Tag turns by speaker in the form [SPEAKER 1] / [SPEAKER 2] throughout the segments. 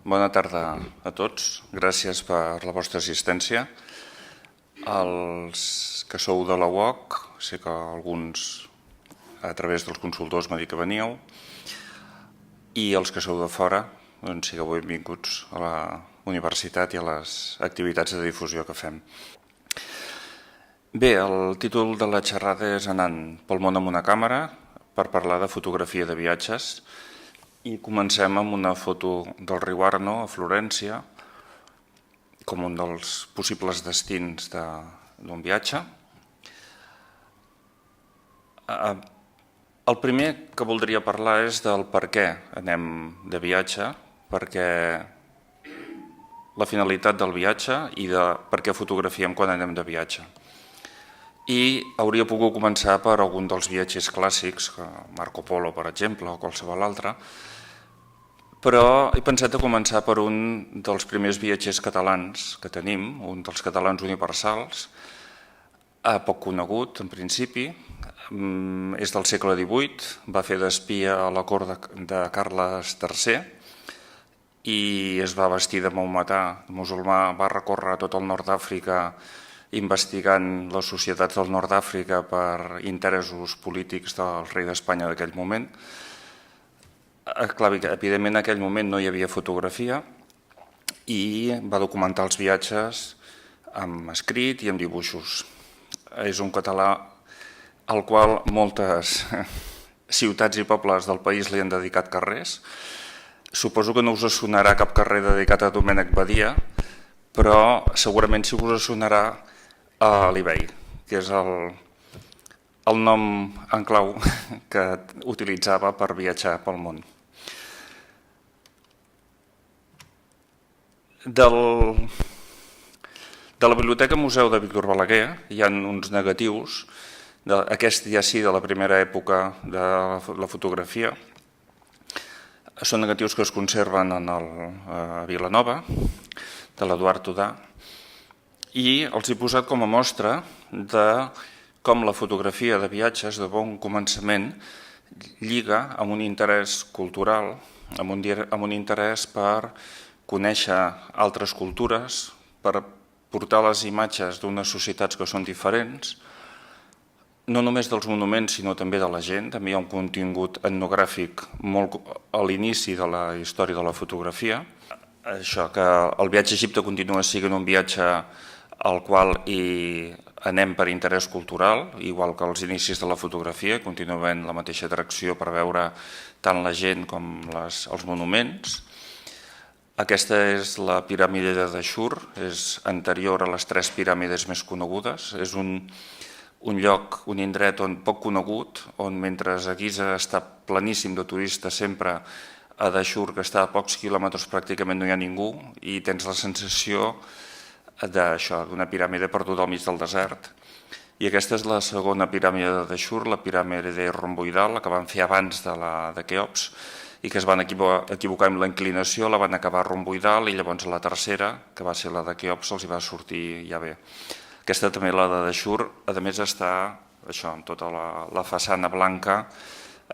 [SPEAKER 1] Bona tarda a tots. Gràcies per la vostra assistència. Els que sou de la UOC, sé que alguns a través dels consultors m'ha dit que veníeu, i els que sou de fora, doncs sigueu benvinguts a la universitat i a les activitats de difusió que fem. Bé, el títol de la xerrada és Anant pel món amb una càmera, per parlar de fotografia de viatges, i comencem amb una foto del riu Arno a Florència, com un dels possibles destins d'un viatge. El primer que voldria parlar és del per què anem de viatge, perquè la finalitat del viatge i de per què fotografiem quan anem de viatge. I hauria pogut començar per algun dels viatges clàssics, Marco Polo, per exemple, o qualsevol altre, però he pensat a començar per un dels primers viatgers catalans que tenim, un dels catalans universals, poc conegut en principi, és del segle XVIII, va fer d'espia a la cort de Carles III i es va vestir de maometà, musulmà, va recórrer tot el nord d'Àfrica investigant les societats del nord d'Àfrica per interessos polítics del rei d'Espanya d'aquell moment. Clar, evidentment en aquell moment no hi havia fotografia i va documentar els viatges amb escrit i amb dibuixos. És un català al qual moltes ciutats i pobles del país li han dedicat carrers. Suposo que no us sonarà cap carrer dedicat a Domènec Badia, però segurament sí que us sonarà a l'eBay, que és el nom en clau que utilitzava per viatjar pel món. De la Biblioteca Museu de Víctor Balaguer hi ha uns negatius, aquest ja sí de la primera època de la fotografia. Són negatius que es conserven a Vilanova, de l'Eduard Todà, i els he posat com a mostra de com la fotografia de viatges de bon començament lliga amb un interès cultural, amb un interès per conèixer altres cultures, per portar les imatges d'unes societats que són diferents, no només dels monuments, sinó també de la gent. També hi ha un contingut etnogràfic molt a l'inici de la història de la fotografia. Això, que el viatge a Egipte continua sent un viatge al qual hi anem per interès cultural, igual que als inicis de la fotografia, continua havent la mateixa atracció per veure tant la gent com els monuments. Aquesta és la piràmide de Dashur, és anterior a les tres piràmides més conegudes. És un lloc, un indret poc conegut, on mentre a Giza està planíssim de turistes sempre, a Dashur, que està a pocs quilòmetres, pràcticament no hi ha ningú i tens la sensació d'una piràmide perduda al mig del desert. I aquesta és la segona piràmide de Dashur, la piràmide de romboidal, la que van fer abans de Keops, i que es van equivocar amb la inclinació, la van acabar romboidal, i llavors la tercera, que va ser la de Keops, els hi va sortir ja bé. Aquesta també, la de Dashur, a més està amb tota la façana blanca,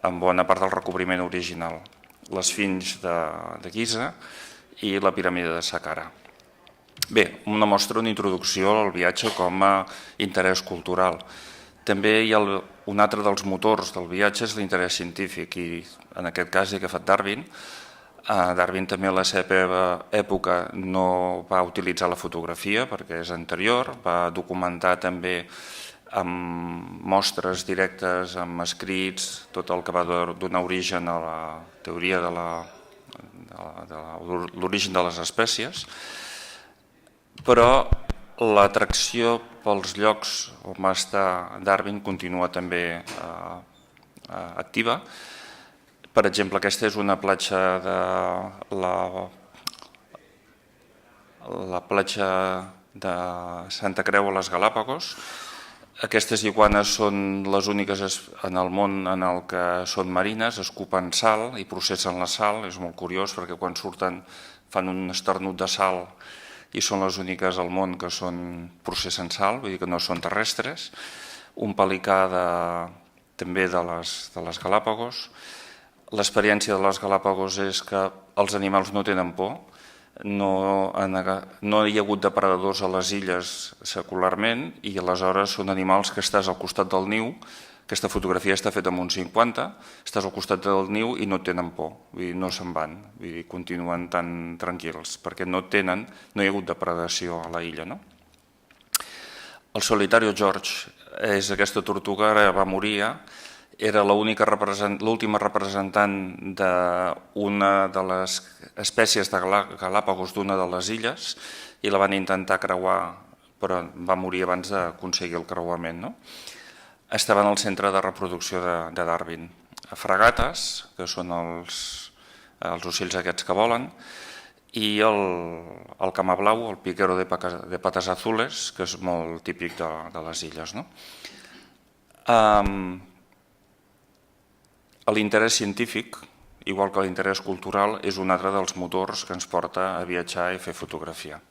[SPEAKER 1] amb bona part del recobriment original. L'Esfinx de Giza i la piràmide de Saqqara. Bé, una mostra, una introducció al viatge com a interès cultural. També hi ha un altre dels motors del viatge, és l'interès científic, i en aquest cas he agafat Darwin. Darwin també a la seva època no va utilitzar la fotografia perquè és anterior, va documentar també amb mostres directes, amb escrits, tot el que va donar origen a la teoria de l'origen de les espècies, però l'atracció pels llocs on va estar Darwin continua també activa. Per exemple, aquesta és una platja de la platja de Santa Creu a les Galápagos. Aquestes iguanes són les úniques en el món en el que són marines, escupen sal i processen la sal. És molt curiós perquè quan surten fan un esternut de sal i són les úniques al món que processen sal, vull dir que no són terrestres. Un pelicà també de les Galápagos. L'experiència de les Galápagos és que els animals no tenen por, no hi ha hagut depredadors a les illes secularment i aleshores són animals que estàs al costat del niu. Aquesta fotografia està feta amb un 50, estàs al costat del niu i no tenen por, no se'n van, continuen tan tranquils, perquè no hi ha hagut depredació a la illa. El Solitario George és aquesta tortuga, ara va morir, era l'última representant d'una de les espècies de Galàpagos d'una de les illes i la van intentar creuar, però va morir abans d'aconseguir el creuament. Estaven al centre de reproducció de Darwin. Fragates, que són els ocells aquests que volen, i el camablau, el piquero de patas azules, que és molt típic de les illes. L'interès científic, igual que l'interès cultural, és un altre dels motors que ens porta a viatjar i fer fotografia.